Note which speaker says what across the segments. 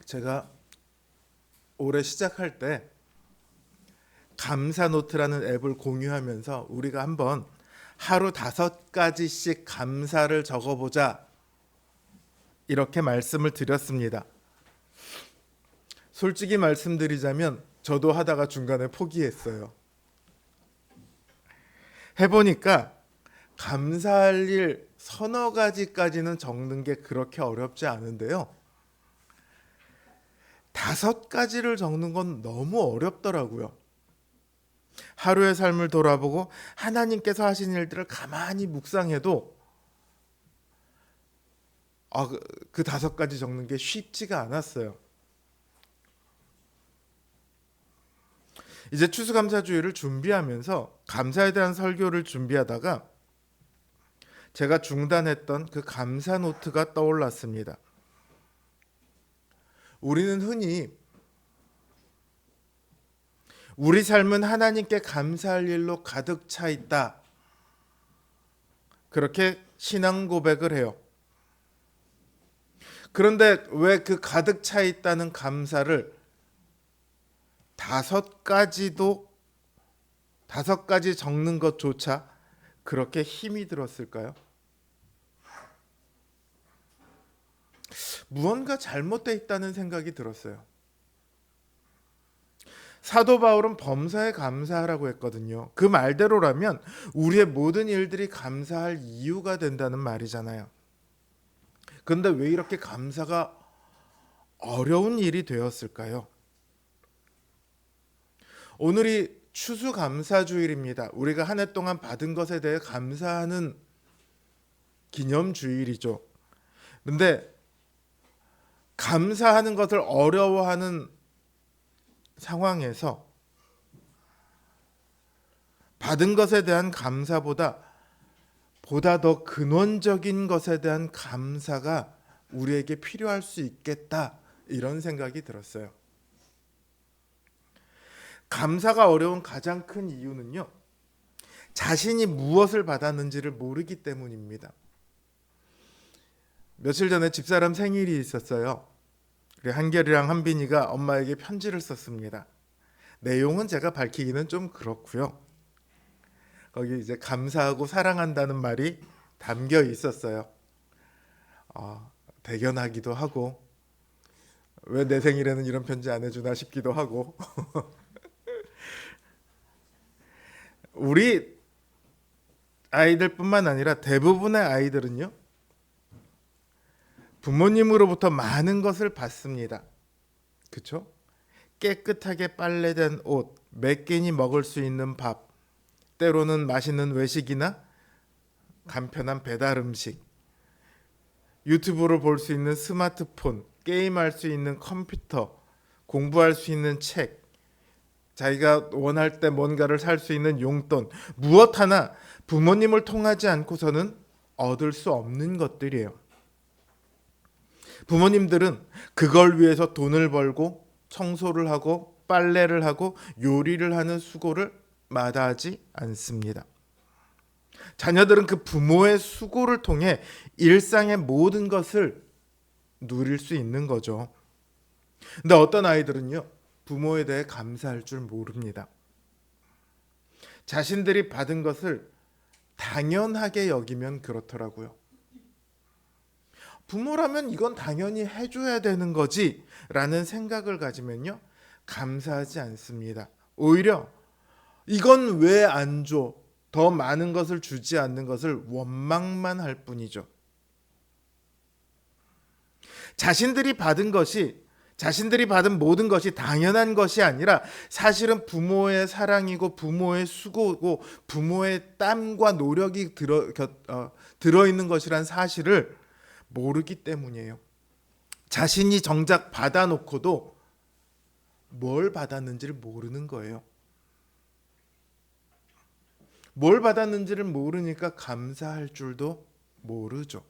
Speaker 1: 제가 올해 시작할 때 감사 노트라는 앱을 공유하면서 우리가 한번 하루 5가지씩 감사를 적어보자 이렇게 말씀을 드렸습니다. 솔직히 말씀드리자면 저도 하다가 중간에 포기했어요. 해보니까 감사할 일 서너 가지까지는 적는 게 그렇게 어렵지 않은데요. 5가지를 적는 건 너무 어렵더라고요. 하루의 삶을 돌아보고 하나님께서 하신 일들을 가만히 묵상해도 그 5가지 적는 게 쉽지가 않았어요. 이제 추수감사주일을 준비하면서 감사에 대한 설교를 준비하다가 제가 중단했던 그 감사 노트가 떠올랐습니다. 우리는 흔히 우리 삶은 하나님께 감사할 일로 가득 차 있다. 그렇게 신앙 고백을 해요. 그런데 왜 그 가득 차 있다는 감사를 5가지 적는 것조차 그렇게 힘이 들었을까요? 무언가 잘못되어 있다는 생각이 들었어요. 사도 바울은 범사에 감사하라고 했거든요. 그 말대로라면 우리의 모든 일들이 감사할 이유가 된다는 말이잖아요. 그런데 왜 이렇게 감사가 어려운 일이 되었을까요? 오늘이 추수감사주일입니다. 우리가 한 해 동안 받은 것에 대해 감사하는 기념주일이죠. 그런데 감사하는 것을 어려워하는 상황에서 받은 것에 대한 감사보다 더 근원적인 것에 대한 감사가 우리에게 필요할 수 있겠다, 이런 생각이 들었어요. 감사가 어려운 가장 큰 이유는요, 자신이 무엇을 받았는지를 모르기 때문입니다. 며칠 전에 집사람 생일이 있었어요. 한결이랑 한빈이가 엄마에게 편지를 썼습니다. 내용은 제가 밝히기는 좀 그렇고요. 거기 이제 감사하고 사랑한다는 말이 담겨 있었어요. 대견하기도 하고, 왜 내 생일에는 이런 편지 안 해주나 싶기도 하고. 우리 아이들뿐만 아니라 대부분의 아이들은요, 부모님으로부터 많은 것을 받습니다. 그렇죠? 깨끗하게 빨래된 옷, 몇 끼니 먹을 수 있는 밥, 때로는 맛있는 외식이나 간편한 배달 음식, 유튜브를 볼 수 있는 스마트폰, 게임할 수 있는 컴퓨터, 공부할 수 있는 책, 자기가 원할 때 뭔가를 살 수 있는 용돈, 무엇 하나 부모님을 통하지 않고서는 얻을 수 없는 것들이에요. 부모님들은 그걸 위해서 돈을 벌고 청소를 하고 빨래를 하고 요리를 하는 수고를 마다하지 않습니다. 자녀들은 그 부모의 수고를 통해 일상의 모든 것을 누릴 수 있는 거죠. 근데 어떤 아이들은요, 부모에 대해 감사할 줄 모릅니다. 자신들이 받은 것을 당연하게 여기면 그렇더라고요. 부모라면 이건 당연히 해줘야 되는 거지 라는 생각을 가지면요, 감사하지 않습니다. 오히려 이건 왜 안 줘? 더 많은 것을 주지 않는 것을 원망만 할 뿐이죠. 자신들이 받은 모든 것이 당연한 것이 아니라 사실은 부모의 사랑이고 부모의 수고고 부모의 땀과 노력이 들어있는 것이란 사실을 모르기 때문이에요. 자신이 정작 받아놓고도 뭘 받았는지를 모르는 거예요. 뭘 받았는지를 모르니까 감사할 줄도 모르죠.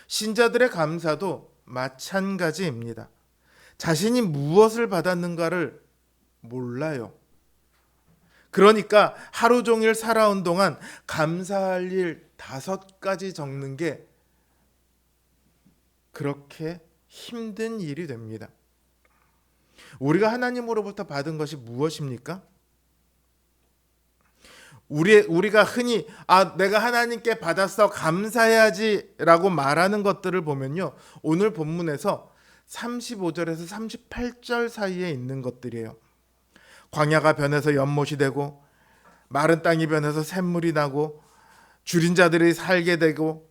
Speaker 1: 신자들의 감사도 마찬가지입니다. 자신이 무엇을 받았는가를 몰라요. 그러니까 하루 종일 살아온 동안 감사할 일 5가지 적는 게 그렇게 힘든 일이 됩니다. 우리가 하나님으로부터 받은 것이 무엇입니까? 우리가 흔히 내가 하나님께 받았어 감사해야지라고 말하는 것들을 보면요, 오늘 본문에서 35절에서 38절 사이에 있는 것들이에요. 광야가 변해서 연못이 되고 마른 땅이 변해서 샘물이 나고 줄인 자들이 살게 되고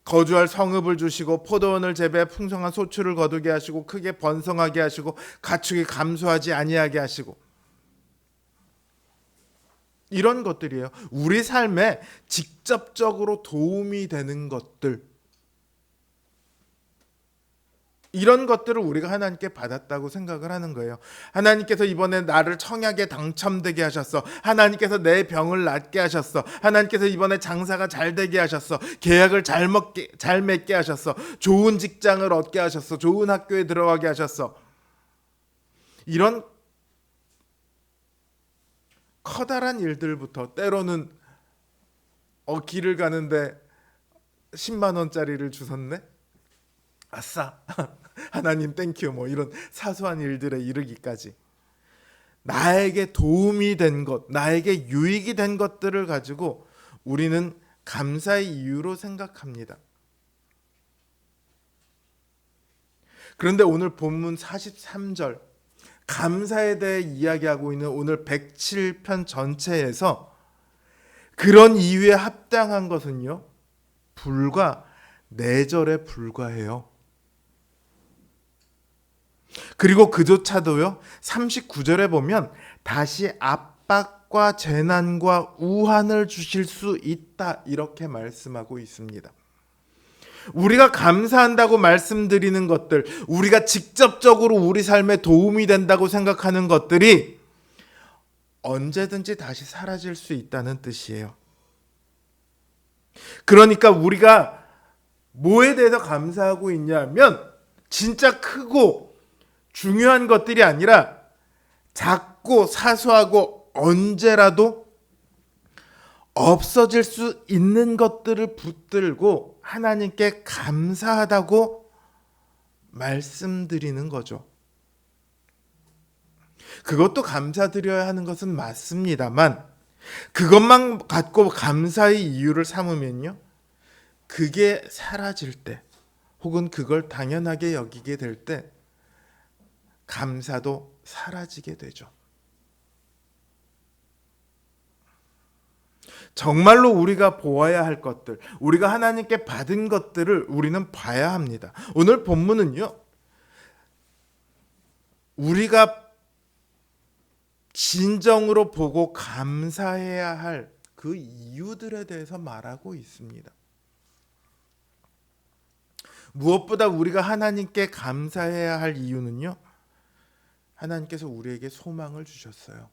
Speaker 1: 거주할 성읍을 주시고 포도원을 재배해 풍성한 소출을 거두게 하시고 크게 번성하게 하시고 가축이 감소하지 아니하게 하시고, 이런 것들이에요. 우리 삶에 직접적으로 도움이 되는 것들, 이런 것들을 우리가 하나님께 받았다고 생각을 하는 거예요. 하나님께서 이번에 나를 청약에 당첨되게 하셨어. 하나님께서 내 병을 낫게 하셨어. 하나님께서 이번에 장사가 잘 되게 하셨어. 계약을 잘 맺게 하셨어. 좋은 직장을 얻게 하셨어. 좋은 학교에 들어가게 하셨어. 이런 커다란 일들부터, 때로는 길을 가는데 10만 원짜리를 주셨네? 아싸 하나님 땡큐, 이런 사소한 일들에 이르기까지 나에게 도움이 된 것, 나에게 유익이 된 것들을 가지고 우리는 감사의 이유로 생각합니다. 그런데 오늘 본문 43절 감사에 대해 이야기하고 있는 오늘 107편 전체에서 그런 이유에 합당한 것은요, 불과 4절에 불과해요. 그리고 그조차도요, 39절에 보면 다시 압박과 재난과 우환을 주실 수 있다, 이렇게 말씀하고 있습니다. 우리가 감사한다고 말씀드리는 것들, 우리가 직접적으로 우리 삶에 도움이 된다고 생각하는 것들이 언제든지 다시 사라질 수 있다는 뜻이에요. 그러니까 우리가 뭐에 대해서 감사하고 있냐면 진짜 크고 중요한 것들이 아니라 작고 사소하고 언제라도 없어질 수 있는 것들을 붙들고 하나님께 감사하다고 말씀드리는 거죠. 그것도 감사드려야 하는 것은 맞습니다만, 그것만 갖고 감사의 이유를 삼으면요, 그게 사라질 때, 혹은 그걸 당연하게 여기게 될 때 감사도 사라지게 되죠. 정말로 우리가 보아야 할 것들, 우리가 하나님께 받은 것들을 우리는 봐야 합니다. 오늘 본문은요, 우리가 진정으로 보고 감사해야 할 그 이유들에 대해서 말하고 있습니다. 무엇보다 우리가 하나님께 감사해야 할 이유는요, 하나님께서 우리에게 소망을 주셨어요.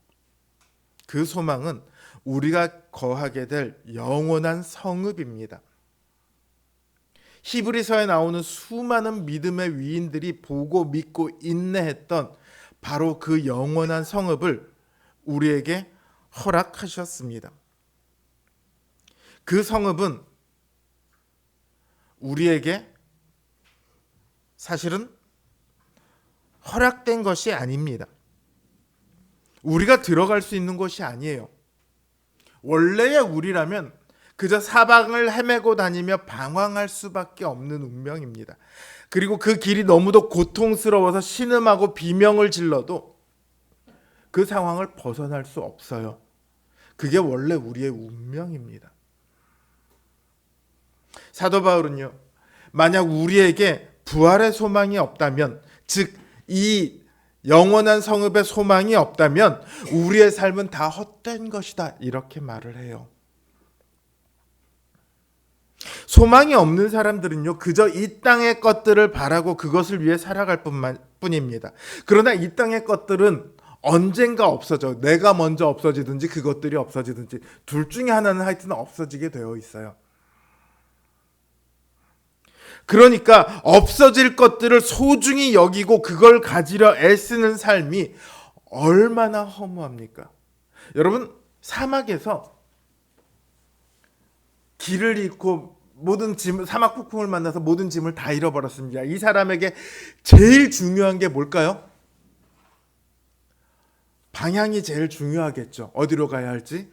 Speaker 1: 그 소망은 우리가 거하게 될 영원한 성읍입니다. 히브리서에 나오는 수많은 믿음의 위인들이 보고 믿고 인내했던 바로 그 영원한 성읍을 우리에게 허락하셨습니다. 그 성읍은 우리에게 사실은 허락된 것이 아닙니다. 우리가 들어갈 수 있는 곳이 아니에요. 원래의 우리라면 그저 사방을 헤매고 다니며 방황할 수밖에 없는 운명입니다. 그리고 그 길이 너무도 고통스러워서 신음하고 비명을 질러도 그 상황을 벗어날 수 없어요. 그게 원래 우리의 운명입니다. 사도 바울은요, 만약 우리에게 부활의 소망이 없다면, 즉 이 영원한 성읍의 소망이 없다면 우리의 삶은 다 헛된 것이다, 이렇게 말을 해요. 소망이 없는 사람들은요, 그저 이 땅의 것들을 바라고 그것을 위해 살아갈 뿐입니다. 그러나 이 땅의 것들은 언젠가 없어져. 내가 먼저 없어지든지 그것들이 없어지든지 둘 중에 하나는 하여튼 없어지게 되어 있어요. 그러니까 없어질 것들을 소중히 여기고 그걸 가지려 애쓰는 삶이 얼마나 허무합니까? 여러분, 사막에서 길을 잃고 모든 짐, 사막 폭풍을 만나서 모든 짐을 다 잃어버렸습니다. 이 사람에게 제일 중요한 게 뭘까요? 방향이 제일 중요하겠죠. 어디로 가야 할지.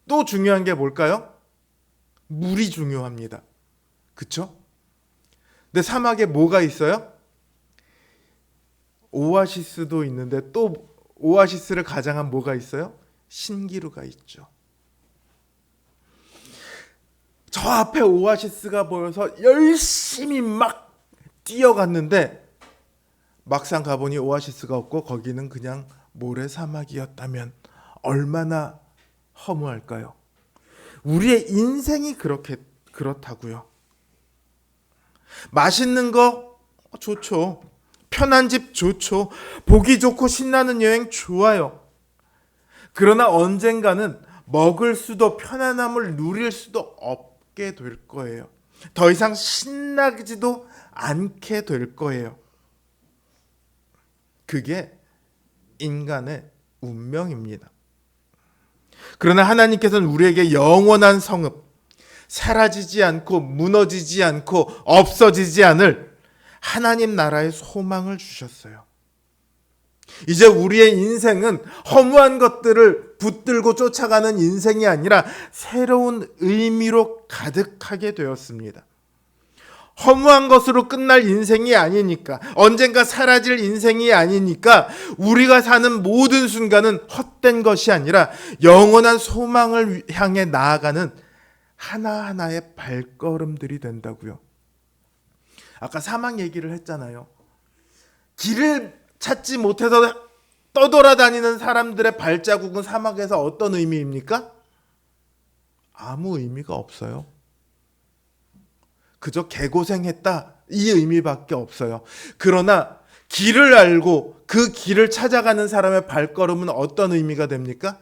Speaker 1: 또 중요한 게 뭘까요? 물이 중요합니다. 그쵸? 근데 사막에 뭐가 있어요? 오아시스도 있는데 또 오아시스를 가장한 뭐가 있어요? 신기루가 있죠. 저 앞에 오아시스가 보여서 열심히 막 뛰어갔는데 막상 가보니 오아시스가 없고 거기는 그냥 모래사막이었다면 얼마나 허무할까요? 우리의 인생이 그렇다고요. 맛있는 거 좋죠. 편한 집 좋죠. 보기 좋고 신나는 여행 좋아요. 그러나 언젠가는 먹을 수도 편안함을 누릴 수도 없게 될 거예요. 더 이상 신나지도 않게 될 거예요. 그게 인간의 운명입니다. 그러나 하나님께서는 우리에게 영원한 성읍, 사라지지 않고 무너지지 않고 없어지지 않을 하나님 나라의 소망을 주셨어요. 이제 우리의 인생은 허무한 것들을 붙들고 쫓아가는 인생이 아니라 새로운 의미로 가득하게 되었습니다. 허무한 것으로 끝날 인생이 아니니까, 언젠가 사라질 인생이 아니니까 우리가 사는 모든 순간은 헛된 것이 아니라 영원한 소망을 향해 나아가는 하나하나의 발걸음들이 된다고요. 아까 사막 얘기를 했잖아요. 길을 찾지 못해서 떠돌아다니는 사람들의 발자국은 사막에서 어떤 의미입니까? 아무 의미가 없어요. 그저 개고생했다 이 의미밖에 없어요. 그러나 길을 알고 그 길을 찾아가는 사람의 발걸음은 어떤 의미가 됩니까?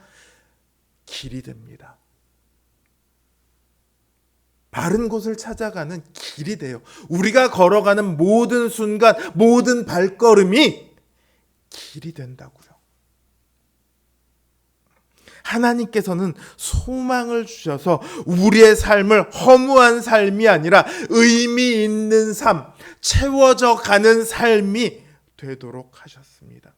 Speaker 1: 길이 됩니다. 바른 곳을 찾아가는 길이 돼요. 우리가 걸어가는 모든 순간, 모든 발걸음이 길이 된다고요. 하나님께서는 소망을 주셔서 우리의 삶을 허무한 삶이 아니라 의미 있는 삶, 채워져 가는 삶이 되도록 하셨습니다.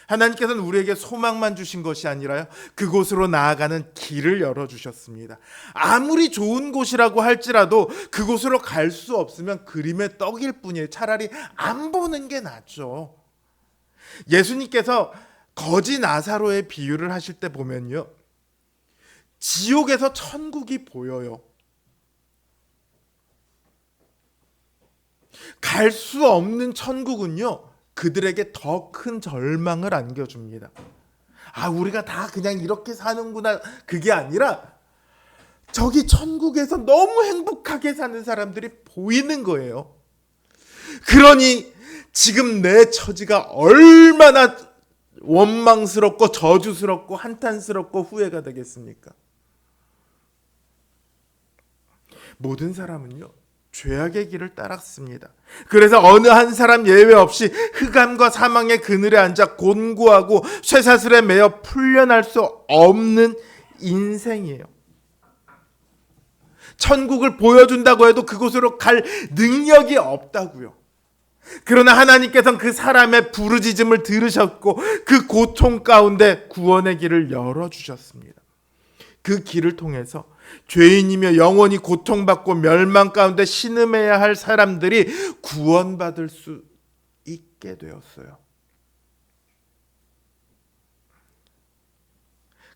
Speaker 1: 하나님께서는 우리에게 소망만 주신 것이 아니라요, 그곳으로 나아가는 길을 열어주셨습니다. 아무리 좋은 곳이라고 할지라도 그곳으로 갈 수 없으면 그림의 떡일 뿐이에요. 차라리 안 보는 게 낫죠. 예수님께서 거지 나사로의 비유를 하실 때 보면요, 지옥에서 천국이 보여요. 갈 수 없는 천국은요, 그들에게 더 큰 절망을 안겨줍니다. 아, 우리가 다 그냥 이렇게 사는구나. 그게 아니라 저기 천국에서 너무 행복하게 사는 사람들이 보이는 거예요. 그러니 지금 내 처지가 얼마나 원망스럽고 저주스럽고 한탄스럽고 후회가 되겠습니까? 모든 사람은요, 죄악의 길을 따랐습니다. 그래서 어느 한 사람 예외 없이 흑암과 사망의 그늘에 앉아 곤고하고 쇠사슬에 매여 풀려날 수 없는 인생이에요. 천국을 보여준다고 해도 그곳으로 갈 능력이 없다고요. 그러나 하나님께서는 그 사람의 부르짖음을 들으셨고 그 고통 가운데 구원의 길을 열어주셨습니다. 그 길을 통해서 죄인이며 영원히 고통받고 멸망 가운데 신음해야 할 사람들이 구원받을 수 있게 되었어요.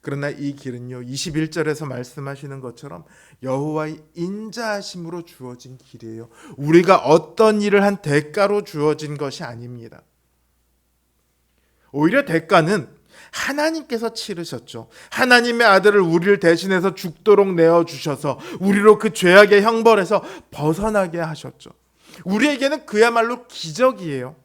Speaker 1: 그러나 이 길은요, 21절에서 말씀하시는 것처럼 여호와의 인자하심으로 주어진 길이에요. 우리가 어떤 일을 한 대가로 주어진 것이 아닙니다. 오히려 대가는 하나님께서 치르셨죠. 하나님의 아들을 우리를 대신해서 죽도록 내어주셔서 우리로 그 죄악의 형벌에서 벗어나게 하셨죠. 우리에게는 그야말로 기적이에요.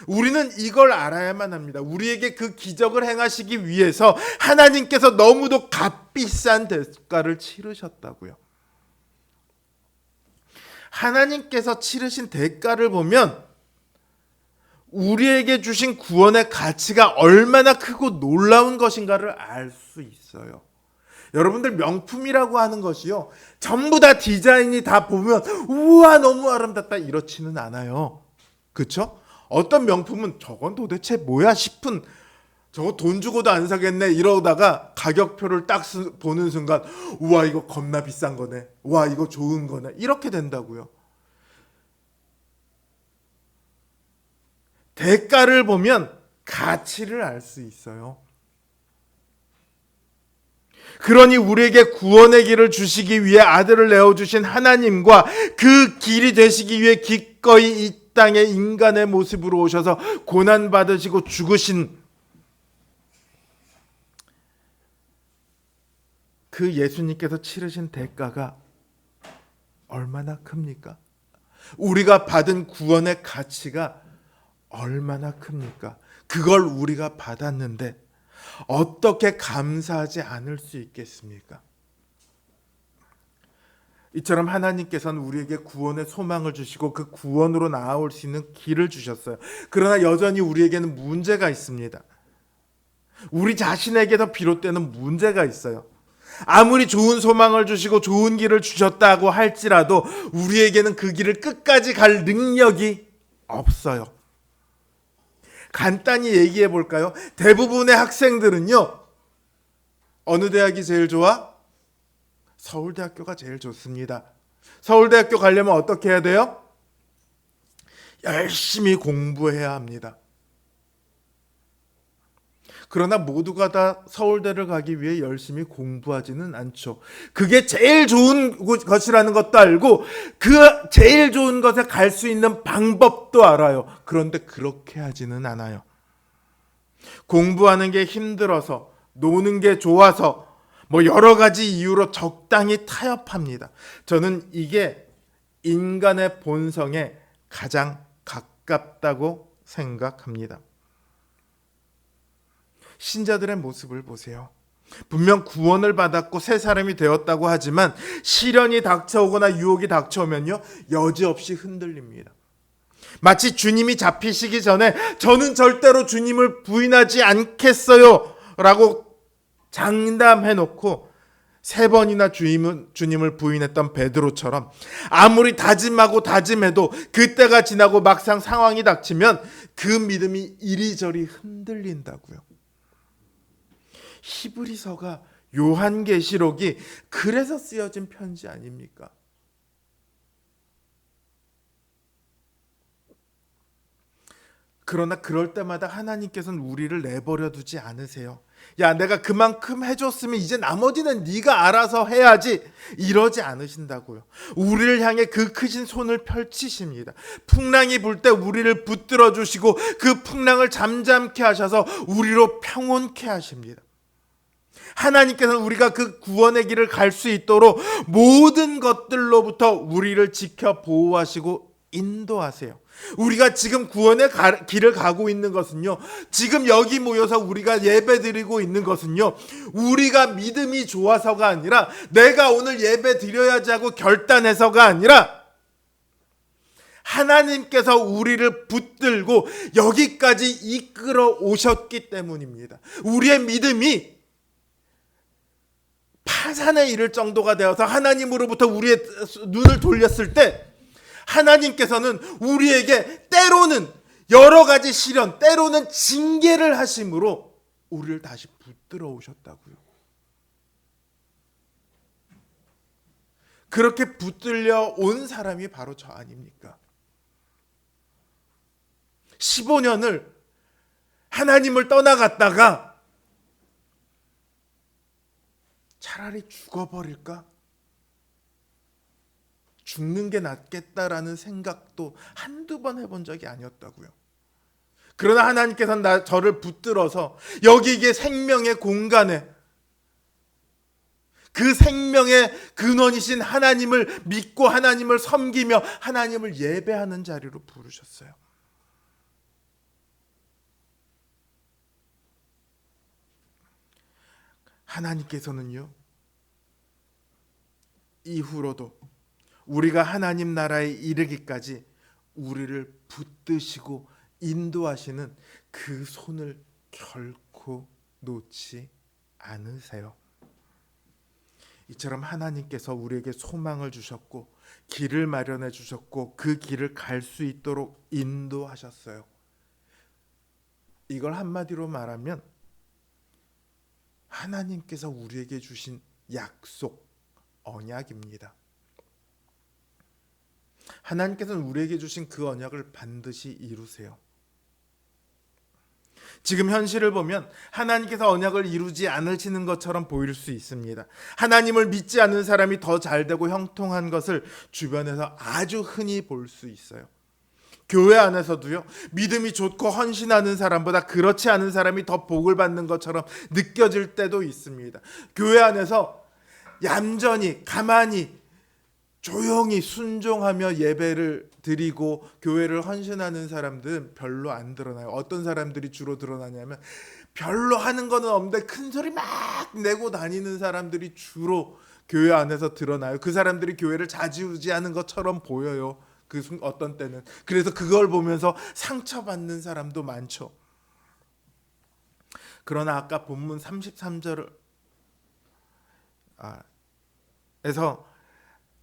Speaker 1: 우리는 이걸 알아야만 합니다. 우리에게 그 기적을 행하시기 위해서 하나님께서 너무도 값비싼 대가를 치르셨다고요. 하나님께서 치르신 대가를 보면 우리에게 주신 구원의 가치가 얼마나 크고 놀라운 것인가를 알 수 있어요. 여러분들 명품이라고 하는 것이요, 전부 다 디자인이 다 보면 우와 너무 아름답다 이렇지는 않아요. 그렇죠? 어떤 명품은 저건 도대체 뭐야 싶은, 저거 돈 주고도 안 사겠네 이러다가 가격표를 딱 보는 순간 우와 이거 겁나 비싼 거네, 와 이거 좋은 거네, 이렇게 된다고요. 대가를 보면 가치를 알 수 있어요. 그러니 우리에게 구원의 길을 주시기 위해 아들을 내어주신 하나님과 그 길이 되시기 위해 기꺼이 이 땅에 인간의 모습으로 오셔서 고난받으시고 죽으신 그 예수님께서 치르신 대가가 얼마나 큽니까? 우리가 받은 구원의 가치가 얼마나 큽니까? 그걸 우리가 받았는데 어떻게 감사하지 않을 수 있겠습니까? 이처럼 하나님께서는 우리에게 구원의 소망을 주시고 그 구원으로 나아올 수 있는 길을 주셨어요. 그러나 여전히 우리에게는 문제가 있습니다. 우리 자신에게서 비롯되는 문제가 있어요. 아무리 좋은 소망을 주시고 좋은 길을 주셨다고 할지라도 우리에게는 그 길을 끝까지 갈 능력이 없어요. 간단히 얘기해 볼까요? 대부분의 학생들은요, 어느 대학이 제일 좋아? 서울대학교가 제일 좋습니다. 서울대학교 가려면 어떻게 해야 돼요? 열심히 공부해야 합니다. 그러나 모두가 다 서울대를 가기 위해 열심히 공부하지는 않죠. 그게 제일 좋은 것이라는 것도 알고 그 제일 좋은 것에 갈 수 있는 방법도 알아요. 그런데 그렇게 하지는 않아요. 공부하는 게 힘들어서, 노는 게 좋아서, 뭐 여러 가지 이유로 적당히 타협합니다. 저는 이게 인간의 본성에 가장 가깝다고 생각합니다. 신자들의 모습을 보세요. 분명 구원을 받았고 새 사람이 되었다고 하지만 시련이 닥쳐오거나 유혹이 닥쳐오면요, 여지없이 흔들립니다. 마치 주님이 잡히시기 전에 저는 절대로 주님을 부인하지 않겠어요 라고 장담해놓고 3번이나 주님을 부인했던 베드로처럼 아무리 다짐하고 다짐해도 그때가 지나고 막상 상황이 닥치면 그 믿음이 이리저리 흔들린다고요. 히브리서가, 요한계시록이 그래서 쓰여진 편지 아닙니까? 그러나 그럴 때마다 하나님께서는 우리를 내버려 두지 않으세요. 야, 내가 그만큼 해줬으면 이제 나머지는 네가 알아서 해야지, 이러지 않으신다고요. 우리를 향해 그 크신 손을 펼치십니다. 풍랑이 불 때 우리를 붙들어 주시고 그 풍랑을 잠잠케 하셔서 우리로 평온케 하십니다. 하나님께서는 우리가 그 구원의 길을 갈 수 있도록 모든 것들로부터 우리를 지켜 보호하시고 인도하세요. 우리가 지금 구원의 길을 가고 있는 것은요, 지금 여기 모여서 우리가 예배 드리고 있는 것은요, 우리가 믿음이 좋아서가 아니라, 내가 오늘 예배 드려야지 하고 결단해서가 아니라, 하나님께서 우리를 붙들고 여기까지 이끌어 오셨기 때문입니다. 우리의 믿음이 파산에 이를 정도가 되어서 하나님으로부터 우리의 눈을 돌렸을 때 하나님께서는 우리에게 때로는 여러 가지 시련, 때로는 징계를 하심으로 우리를 다시 붙들어 오셨다고요. 그렇게 붙들려 온 사람이 바로 저 아닙니까? 15년을 하나님을 떠나갔다가 차라리 죽어버릴까? 죽는 게 낫겠다라는 생각도 한두 번 해본 적이 아니었다고요. 그러나 하나님께서는 저를 붙들어서 여기 이게 생명의 공간에 그 생명의 근원이신 하나님을 믿고 하나님을 섬기며 하나님을 예배하는 자리로 부르셨어요. 하나님께서는요, 이후로도 우리가 하나님 나라에 이르기까지 우리를 붙드시고 인도하시는 그 손을 결코 놓지 않으세요. 이처럼 하나님께서 우리에게 소망을 주셨고 길을 마련해 주셨고 그 길을 갈 수 있도록 인도하셨어요. 이걸 한마디로 말하면 하나님께서 우리에게 주신 약속, 언약입니다. 하나님께서는 우리에게 주신 그 언약을 반드시 이루세요. 지금 현실을 보면 하나님께서 언약을 이루지 않으시는 것처럼 보일 수 있습니다. 하나님을 믿지 않는 사람이 더 잘되고 형통한 것을 주변에서 아주 흔히 볼 수 있어요. 교회 안에서도요, 믿음이 좋고 헌신하는 사람보다 그렇지 않은 사람이 더 복을 받는 것처럼 느껴질 때도 있습니다. 교회 안에서 얌전히 가만히 조용히 순종하며 예배를 드리고 교회를 헌신하는 사람들은 별로 안 드러나요. 어떤 사람들이 주로 드러나냐면 별로 하는 거는 없는데 큰 소리 막 내고 다니는 사람들이 주로 교회 안에서 드러나요. 그 사람들이 교회를 좌지우지하는 것처럼 보여요. 그 어떤 때는. 그래서 그걸 보면서 상처받는 사람도 많죠. 그러나 아까 본문 33절에서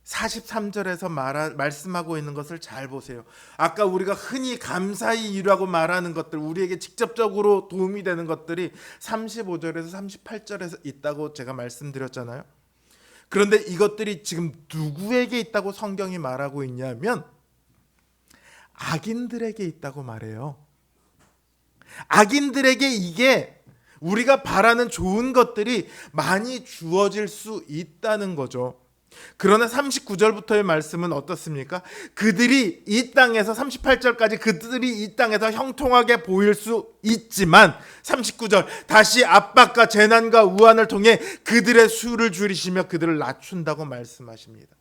Speaker 1: 43절에서 말씀하고 있는 것을 잘 보세요. 아까 우리가 흔히 감사히 이루라고 말하는 것들, 우리에게 직접적으로 도움이 되는 것들이 35절에서 38절에서 있다고 제가 말씀드렸잖아요. 그런데 이것들이 지금 누구에게 있다고 성경이 말하고 있냐면 악인들에게 있다고 말해요. 악인들에게 이게 우리가 바라는 좋은 것들이 많이 주어질 수 있다는 거죠. 그러나 39절부터의 말씀은 어떻습니까? 그들이 이 땅에서 38절까지 그들이 이 땅에서 형통하게 보일 수 있지만 39절 다시 압박과 재난과 우환을 통해 그들의 수를 줄이시며 그들을 낮춘다고 말씀하십니다.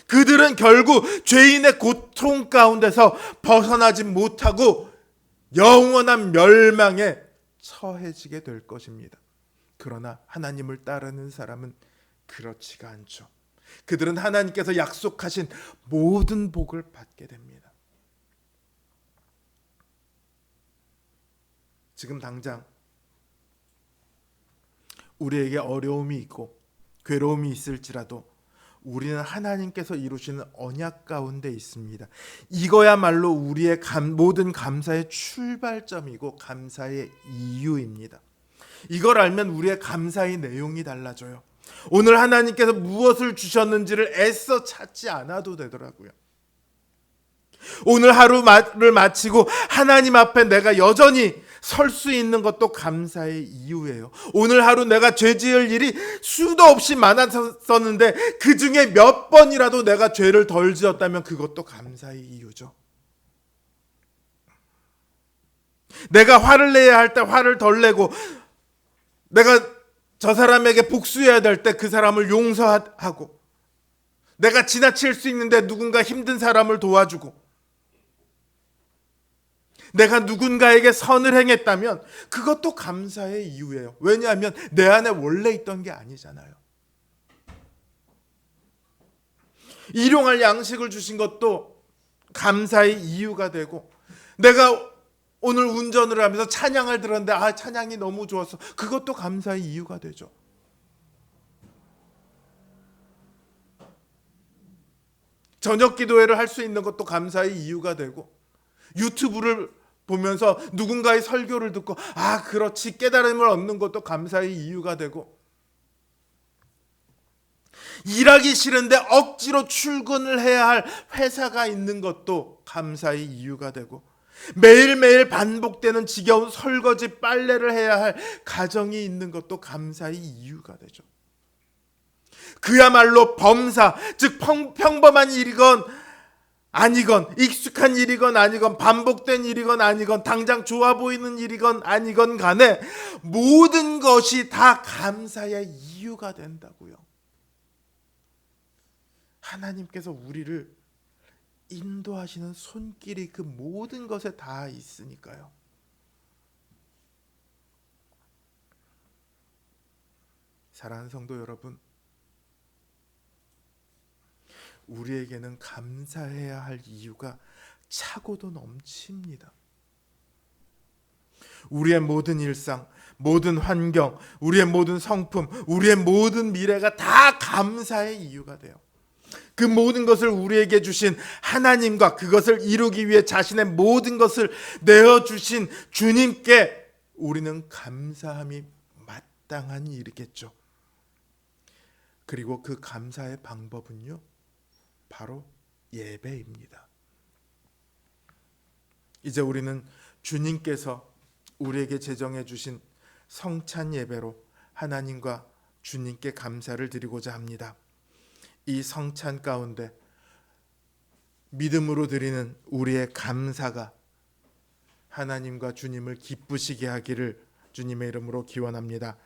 Speaker 1: 그들은 결국 죄인의 고통 가운데서 벗어나지 못하고 영원한 멸망에 처해지게 될 것입니다. 그러나 하나님을 따르는 사람은 그렇지가 않죠. 그들은 하나님께서 약속하신 모든 복을 받게 됩니다. 지금 당장 우리에게 어려움이 있고 괴로움이 있을지라도 우리는 하나님께서 이루시는 언약 가운데 있습니다. 이거야말로 우리의 모든 감사의 출발점이고 감사의 이유입니다. 이걸 알면 우리의 감사의 내용이 달라져요. 오늘 하나님께서 무엇을 주셨는지를 애써 찾지 않아도 되더라고요. 오늘 하루를 마치고 하나님 앞에 내가 여전히 설 수 있는 것도 감사의 이유예요. 오늘 하루 내가 죄 지을 일이 수도 없이 많았었는데 그 중에 몇 번이라도 내가 죄를 덜 지었다면 그것도 감사의 이유죠. 내가 화를 내야 할 때 화를 덜 내고 내가 저 사람에게 복수해야 될 때 그 사람을 용서하고 내가 지나칠 수 있는데 누군가 힘든 사람을 도와주고 내가 누군가에게 선을 행했다면 그것도 감사의 이유예요. 왜냐하면 내 안에 원래 있던 게 아니잖아요. 일용할 양식을 주신 것도 감사의 이유가 되고 내가 오늘 운전을 하면서 찬양을 들었는데 찬양이 너무 좋았어. 그것도 감사의 이유가 되죠. 저녁 기도회를 할 수 있는 것도 감사의 이유가 되고 유튜브를 보면서 누군가의 설교를 듣고 그렇지 깨달음을 얻는 것도 감사의 이유가 되고 일하기 싫은데 억지로 출근을 해야 할 회사가 있는 것도 감사의 이유가 되고 매일매일 반복되는 지겨운 설거지 빨래를 해야 할 가정이 있는 것도 감사의 이유가 되죠. 그야말로 범사, 즉 평범한 일이건 아니건 익숙한 일이건 아니건 반복된 일이건 아니건 당장 좋아 보이는 일이건 아니건 간에 모든 것이 다 감사의 이유가 된다고요. 하나님께서 우리를 인도하시는 손길이 그 모든 것에 다 있으니까요. 사랑하는 성도 여러분, 우리에게는 감사해야 할 이유가 차고도 넘칩니다. 우리의 모든 일상, 모든 환경, 우리의 모든 성품, 우리의 모든 미래가 다 감사의 이유가 돼요. 그 모든 것을 우리에게 주신 하나님과 그것을 이루기 위해 자신의 모든 것을 내어주신 주님께 우리는 감사함이 마땅한 일이겠죠. 그리고 그 감사의 방법은요, 바로 예배입니다. 이제 우리는 주님께서 우리에게 제정해 주신 성찬 예배로 하나님과 주님께 감사를 드리고자 합니다. 이 성찬 가운데 믿음으로 드리는 우리의 감사가 하나님과 주님을 기쁘시게 하기를 주님의 이름으로 기원합니다.